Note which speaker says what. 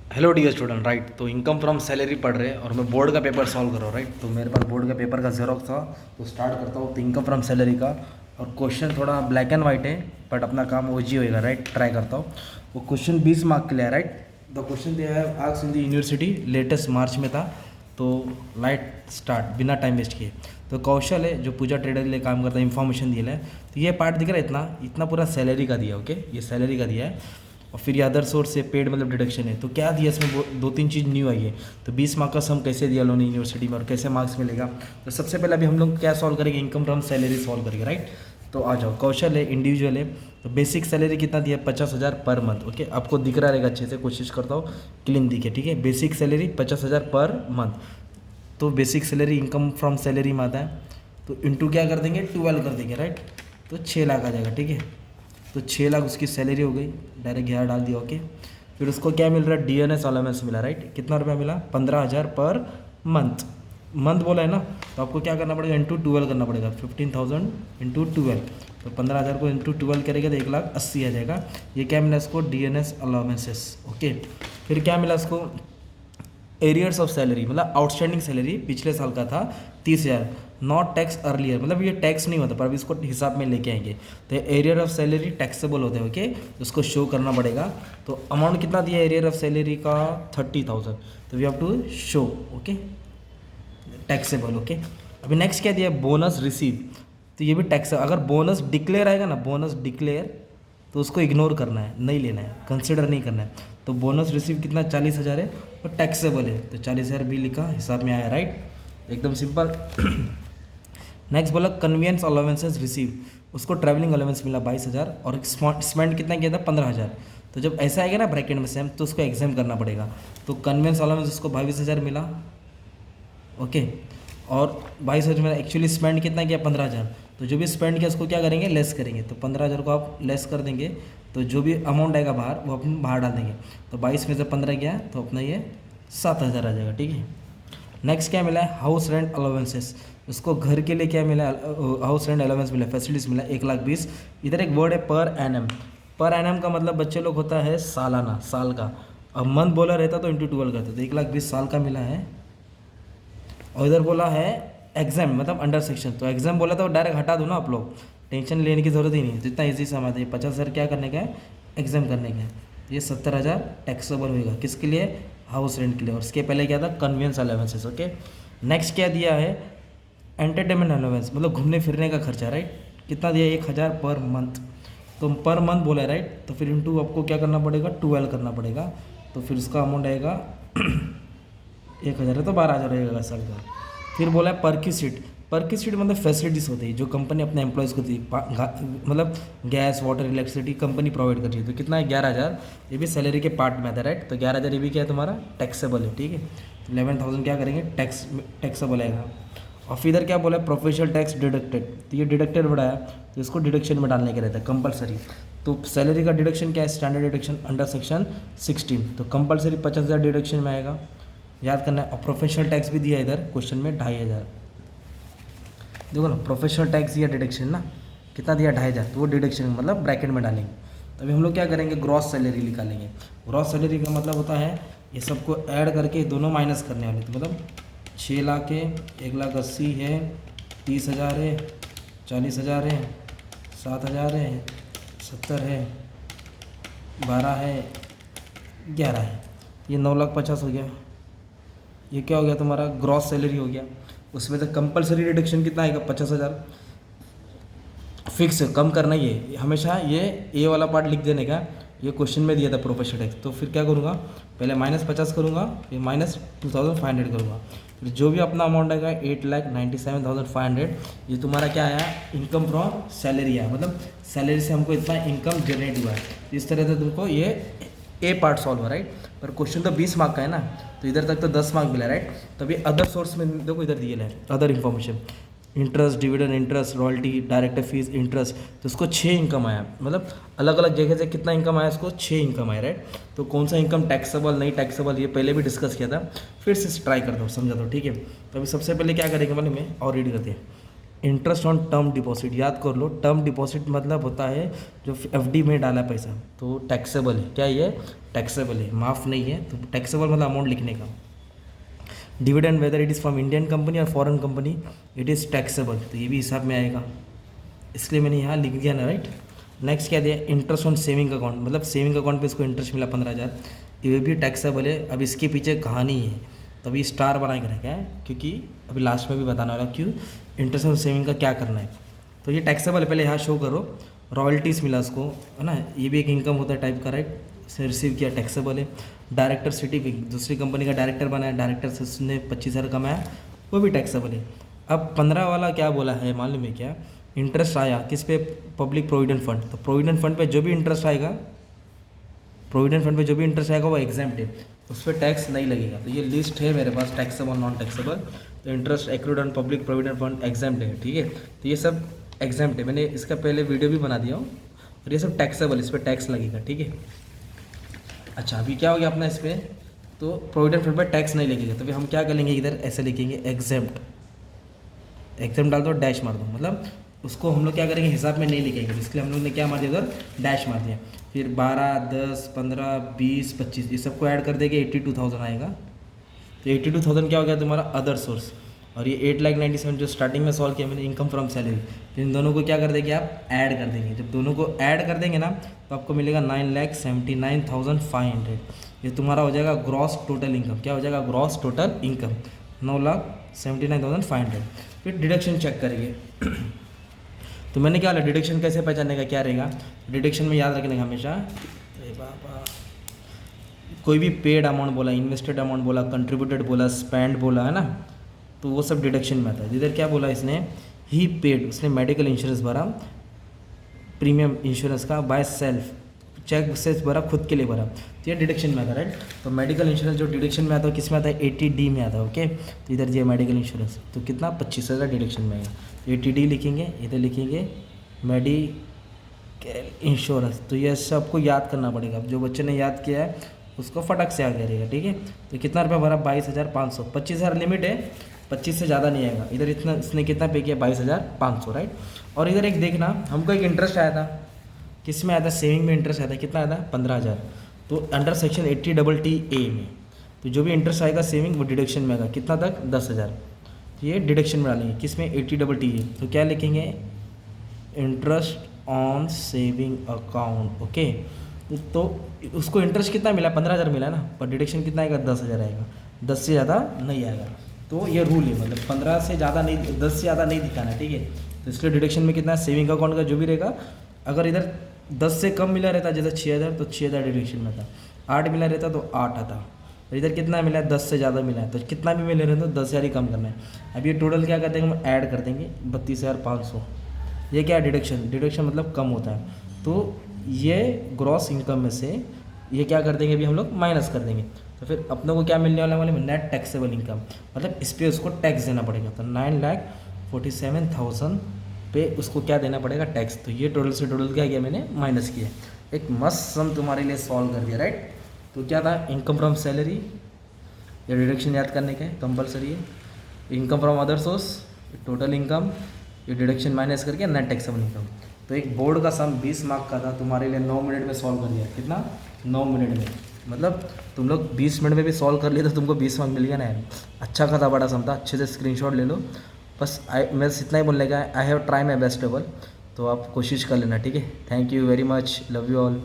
Speaker 1: Hello dear student, right. तो income from salary पढ़ रहे हैं और मैं बोर्ड का पेपर सॉल्व कर रहा हूँ, राइट। तो मेरे पास बोर्ड का पेपर का जेरोक्स था, तो स्टार्ट करता हूँ। तो इनकम फ्रॉम सैलरी का, और क्वेश्चन थोड़ा ब्लैक एंड वाइट है, बट अपना काम ओजी होएगा, राइट। ट्राई करता हूँ। वो क्वेश्चन 20 मार्क के लिए है, राइट। द क्वेश्चन दिया है आर्क्स in the university, latest March में था। तो लाइट स्टार्ट बिना टाइम वेस्ट किए। तो कौशल है जो पूजा ट्रेडर के लिए काम करता है, इन्फॉर्मेशन दिया है। तो ये पार्ट दिख रहा है, इतना इतना पूरा सैलरी का दिया, ओके। ये सैलरी का दिया है, और फिर ये अदर सोर्स से पेड मतलब डिडक्शन है। तो क्या दिया इसमें, दो तीन चीज़ न्यू आई है। तो 20 मार्क का सम कैसे दिया लोन यूनिवर्सिटी में और कैसे मार्क्स मिलेगा। तो सबसे पहले अभी हम लोग क्या सॉल्व करेंगे, इनकम फ्रॉम सैलरी सॉल्व करेंगे, राइट। तो आ जाओ, कौशल है, इंडिविजुअल है। तो बेसिक सैलरी कितना दिया, 50,000 पर मंथ, ओके। आपको दिख रहा रहेगा अच्छे से, कोशिश करता हूँ क्लीन दिखे, ठीक है। Basic salary 50,000 per month. तो basic salary income from salary में आता है, तो इंटू क्या कर देंगे, 12 कर देंगे, राइट। तो 6 लाख आ जाएगा, ठीक है। तो 6 लाख उसकी सैलरी हो गई, डायरेक्ट यहाँ डाल दिया, ओके। फिर उसको क्या मिल रहा है, डीएनएस अलाउंस मिला, राइट। कितना रुपया मिला, 15,000 पर मंथ। मंथ बोला है ना, तो आपको क्या करना पड़ेगा, इंटू 12 करना पड़ेगा। 15,000 इंटू 12, तो 15,000 को इंटू 12 करेगा तो 1,80,000 आ जाएगा। ये क्या मिला इसको, डीएनएस अलाउंसेस, ओके। फिर क्या मिला इसको, एरियर्स ऑफ सैलरी, मतलब आउटस्टैंडिंग सैलरी पिछले साल का था 30,000, नॉट टैक्स अर्लियर, मतलब ये टैक्स नहीं होता पर अभी इसको हिसाब में लेके आएंगे। तो एरियर ऑफ सैलरी टैक्सेबल होते हैं, ओके। उसको शो करना पड़ेगा। तो अमाउंट कितना दिया एरियर ऑफ सैलरी का, 30,000। तो we have to show, okay, taxable, okay. अभी नेक्स्ट क्या दिया, बोनस रिसीव। तो ये भी टैक्स, अगर बोनस डिक्लेयर आएगा ना, बोनस डिक्लेयर, तो उसको इग्नोर करना है, नहीं लेना है, कंसिडर नहीं करना है। तो बोनस रिसीव कितना, 40,000 है, और टैक्सेबल है, तो 40,000 भी लिखा, हिसाब में आया, राइट। एकदम सिंपल। नेक्स्ट बोला कन्वीनियंस अलाउंसेस रिसीव, उसको ट्रैवलिंग अलाउंस मिला 22,000, और स्पेंड कितना किया था, 15,000। तो जब ऐसा आएगा ना ब्रैकेट में सेम, तो उसको एग्जाम करना पड़ेगा। तो कन्वीनियंस अलाउंस उसको 22,000 मिला, ओके। और 22,000 में एक्चुअली स्पेंड कितना किया, 15,000। तो जो भी स्पेंड किया उसको क्या करेंगे, लेस करेंगे। तो 15,000 को आप लेस कर देंगे, तो जो भी अमाउंट आएगा बाहर वो अपन बाहर डाल देंगे। तो 22 में से 15 गया, तो अपना ये 7,000 आ जाएगा, ठीक है। नेक्स्ट क्या मिला है, हाउस रेंट अलाउंसेस, उसको घर के लिए क्या मिला, हाउस रेंट अलाउंस मिला, फैसिलिटीज मिला 1,20,000। इधर एक वर्ड है पर एनम, पर एनम का मतलब बच्चे लोग होता है सालाना, साल का। अब मंथ बोला रहता तो इंटू 12 करते, तो 1,20,000 साल का मिला है। और इधर बोला है एग्जाम, मतलब अंडर सेक्शन, तो एग्जाम बोला तो डायरेक्ट हटा दो ना आप लोग, टेंशन लेने की ज़रूरत ही नहीं है। तो इतना ईजी समझ है, 50,000 क्या करने का है, एग्जाम करने का है। ये 70,000 टैक्सेबल होएगा, किसके लिए, हाउस रेंट के लिए। और उसके पहले क्या था, कन्वीनियंस अलाउंसेस, ओके। नेक्स्ट क्या दिया है, एंटरटेनमेंट अलाउंस, मतलब घूमने फिरने का खर्चा, राइट। कितना दिया, 1,000 पर मंथ। तो पर मंथ बोला है, राइट। तो फिर इंटू आपको क्या करना पड़ेगा, 12 करना पड़ेगा। तो फिर उसका अमाउंट आएगा 1,000 है, तो 12,000 रहेगा साल का। फिर बोला है परक्यूसिट, परक्यूसिट मतलब फैसिलिटीज़ होती है जो कंपनी अपने एम्प्लॉयज़ को दी, मतलब gas water electricity company provide करती है। तो कितना है, 11,000। ये भी सैलरी के पार्ट में आता है, राइट। तो 11,000 ये भी क्या है तुम्हारा, टैक्सेबल है, ठीक है। 11,000 क्या करेंगे, टैक्सेबल आएगा। और फिर इधर क्या बोला है, प्रोफेशनल टैक्स डिडक्टेड, तो ये डिडक्टेड बढ़ाया, तो इसको डिडक्शन में डालने के रहता है कंपलसरी। तो सैलरी का डिडक्शन क्या है, स्टैंडर्ड डिडक्शन अंडर सेक्शन 16, तो कंपलसरी 50,000 डिडक्शन में आएगा, याद करना है। और प्रोफेशनल टैक्स भी दिया इधर क्वेश्चन में 2,500, देखो ना, प्रोफेशनल टैक्स दिया डिडक्शन ना, कितना दिया, 2,500, तो वो डिडक्शन मतलब ब्रैकेट में डालेंगे। तो अभी हम लोग क्या करेंगे, ग्रॉस सैलरी निकालेंगे। ग्रॉस सैलरी का मतलब होता है ये सबको ऐड करके दोनों माइनस करने वाले, तो मतलब 6 लाख है, 1,80,000 है, 30,000 है, 40,000 है, 7,000 है, 70 है, 12 है, 11 है, ये 9,50,000 हो गया। ये क्या हो गया तुम्हारा, ग्रॉस सैलरी हो गया। उसमें से कंपलसरी रिडक्शन कितना आएगा, 50,000। फिक्स कम करना ही है हमेशा, ये ए वाला पार्ट लिख देने का। ये क्वेश्चन में दिया था प्रोफेशनल टैक्स, तो फिर क्या करूँगा, पहले -50 करूँगा, फिर -2,500 करूँगा। फिर जो भी अपना अमाउंट आएगा 8,97,500, ये तुम्हारा क्या आया, इनकम फ्रॉम सैलरी आया, मतलब सैलरी से हमको इतना इनकम जनरेट हुआ है। इस तरह से तुमको ये ए पार्ट सॉल्व है, राइट। पर क्वेश्चन तो 20 मार्क का है ना, तो इधर तक तो 10 मार्क मिला, राइट। तभी अदर सोर्स में देखो, इधर दिए है other information, interest, dividend interest, royalty, director fees, interest. तो उसको 6 इनकम आया, मतलब अलग अलग जगह से कितना इनकम आया, उसको 6 इनकम आया, राइट। तो कौन सा इनकम टैक्सेबल नहीं टैक्सेबल, ये पहले भी डिस्कस किया था, फिर से ट्राई करता हूँ, समझा दो, ठीक है। तो अभी सबसे पहले क्या करेंगे मालूम है, और रीड करते हैं। इंटरेस्ट ऑन टर्म डिपॉजिट, याद कर लो, टर्म डिपॉजिट मतलब होता है जो एफडी में डाला पैसा, तो टैक्सेबल है। क्या ये टैक्सेबल है, माफ़ नहीं है, तो टैक्सेबल मतलब अमाउंट लिखने का। Dividend whether it is from Indian company और foreign company it is taxable, तो ये भी हिसाब में आएगा, इसलिए मैंने यहाँ लिख दिया ना, राइट। नेक्स्ट क्या दिया, इंटरेस्ट ऑन सेविंग अकाउंट, मतलब सेविंग अकाउंट पे इसको इंटरेस्ट मिला 15,000, ये भी टैक्सेबल है। अब इसके पीछे कहानी है, तो अभी स्टार बना के रखा है, क्योंकि अभी लास्ट में भी बताने वाला क्यों इंटरेस्ट ऑन सेविंग का क्या करना है। तो ये टैक्सेबल है, पहले यहाँ शो करो। रॉयल्टीज़ मिला उसको, है ना, ये भी एक इनकम होता है टाइप का, राइट, से रिसीव किया, टैक्सेबल है। डायरेक्टर सर्टिफिकेट, दूसरी कंपनी का डायरेक्टर बनाया, डायरेक्टर से उसने 25,000 कमाया, वो भी टैक्सेबल है। अब 15 वाला क्या बोला है मालूम है क्या, इंटरेस्ट आया किस पे, पब्लिक प्रोविडेंट फंड, तो प्रोविडेंट फंड पे जो भी इंटरेस्ट आएगा, प्रोविडेंट फंड पे जो भी इंटरेस्ट आएगा वो एग्जाम्प्ट है, उस पर टैक्स नहीं लगेगा। तो ये लिस्ट है मेरे पास, टैक्सेबल नॉन टैक्सेबल, तो interest accrued on public provident fund exempt है, ठीक है। तो ये सब एग्जाम्प्ट है, मैंने इसका पहले वीडियो भी बना दिया हूँ, और ये सब टैक्सेबल, इस पर टैक्स लगेगा, ठीक है। अच्छा, अभी क्या हो गया अपना इस पर, तो प्रोविडेंट फंड पर टैक्स नहीं लगेगा, तो फिर हम क्या करेंगे, इधर ऐसे लिखेंगे एग्जाम्प्ट, एग्जाम डाल दो, डैश मार दो, मतलब उसको हम लोग क्या करेंगे, हिसाब में नहीं लिखेंगे, इसलिए हम लोग ने क्या मार दिया, उधर डैश मार दिया। फिर 12, 10, 15, 20, 25 ये सबको ऐड कर देंगे, 82,000 आएगा। तो 82,000 क्या हो गया तुम्हारा अदर सोर्स, और ये 8,97,000 जो स्टार्टिंग में सॉल्व किया मैंने, इनकम फ्रॉम सैलरी। तो इन दोनों को क्या कर देंगे आप, ऐड कर देंगे। जब दोनों को ऐड कर देंगे ना, तो आपको मिलेगा 9,79,500, ये तुम्हारा हो जाएगा ग्रॉस टोटल इनकम। क्या हो जाएगा, ग्रॉस टोटल इनकम 9,79,500। फिर डिडक्शन चेक करेंगे। तो मैंने क्या बोला, डिडक्शन कैसे पहचानने का, क्या रहेगा, डिडक्शन में याद रखने का हमेशा, अरे बाबा, कोई भी पेड अमाउंट बोला, इन्वेस्टेड अमाउंट बोला, कंट्रीब्यूटेड बोला, स्पेंड बोला, है ना, तो वो सब डिडक्शन में आता है। इधर क्या बोला इसने, ही पेड, उसने मेडिकल इंश्योरेंस भरा, प्रीमियम इंश्योरेंस का बाय सेल्फ, चेक से भरा, खुद के लिए भरा, तो ये डिडक्शन में आता है, राइट। तो मेडिकल इंश्योरेंस जो डिडक्शन में आता है किस में आता है, 80D में आता है, ओके। तो इधर ये मेडिकल इंश्योरेंस, तो कितना 25,000 डिडक्शन में आएगा, तो 80D लिखेंगे, इधर लिखेंगे मेडिकल इंश्योरेंस। तो ये सबको याद करना पड़ेगा, अब जो बच्चे ने याद किया है उसको फटक से आ गया रहेगा, ठीक है। तो कितना रुपया भरा, 22,500, 25,000 लिमिट है, 25 से ज़्यादा नहीं आएगा। इधर इतना इसने कितना पे किया, 22,500, राइट। और इधर एक देखना, हमको एक इंटरेस्ट आया था, किस में आया था, सेविंग में इंटरेस्ट आया था, कितना आया था, 15,000। तो अंडर सेक्शन 80TTA में, तो जो भी इंटरेस्ट आएगा सेविंग वो डिडक्शन में आएगा, कितना तक, 10,000। ये डिडक्शन में डालेंगे, किस में, 80TTA। तो क्या लिखेंगे, interest on saving account, okay. तो उसको इंटरेस्ट कितना मिला, 15,000 मिला ना, पर डिडक्शन कितना आएगा, 10,000 आएगा, 10 से ज़्यादा नहीं आएगा। तो ये रूल है, मतलब 15 से ज़्यादा नहीं, 10 से ज़्यादा नहीं दिखाना, ठीक है। तो इसलिए डिडक्शन में कितना, सेविंग अकाउंट का जो भी रहेगा, अगर इधर 10 से कम मिला रहता, जैसे 6,000, तो 6,000 डिडक्शन में था, 8 मिला रहता तो 8 आता। तो इधर कितना मिला है, 10 से ज़्यादा मिला है, तो कितना भी मिले रहते तो 10,000 ही कम करना है। अब ये टोटल क्या करते हैं, हम ऐड कर देंगे 32,500, ये क्या है, डिडक्शन, डिडक्शन मतलब कम होता है। तो ये ग्रॉस इनकम में से ये क्या कर देंगे, अभी हम लोग माइनस कर देंगे, तो फिर अपनों को क्या मिलने वाला है, नेट टैक्सेबल इनकम, मतलब इस पर उसको टैक्स देना पड़ेगा। तो 9,47,000 पे उसको क्या देना पड़ेगा, टैक्स। तो ये टोटल से टोटल क्या किया मैंने, माइनस किया। एक मस्त सम तुम्हारे लिए सॉल्व कर दिया, राइट। तो क्या था, इनकम फ्रॉम सैलरी, ये डिडक्शन याद करने के कंपलसरी है। Income from other source, total income, ये डिडक्शन माइनस करके नेट टैक्सेबल इनकम। तो एक बोर्ड का सम 20 मार्क का था, तुम्हारे लिए 9 मिनट में सॉल्व कर दिया, कितना, 9 मिनट में, मतलब तुम लोग 20 मिनट में भी सॉल्व कर लिए तो तुमको 20 मार्क मिल गया ना यार। अच्छा खासा बड़ा सम था, अच्छे से स्क्रीनशॉट ले लो। बस मैं इतना ही बोलने का, I have try my best able, तो आप कोशिश कर लेना, ठीक है। Thank you very much, love you all.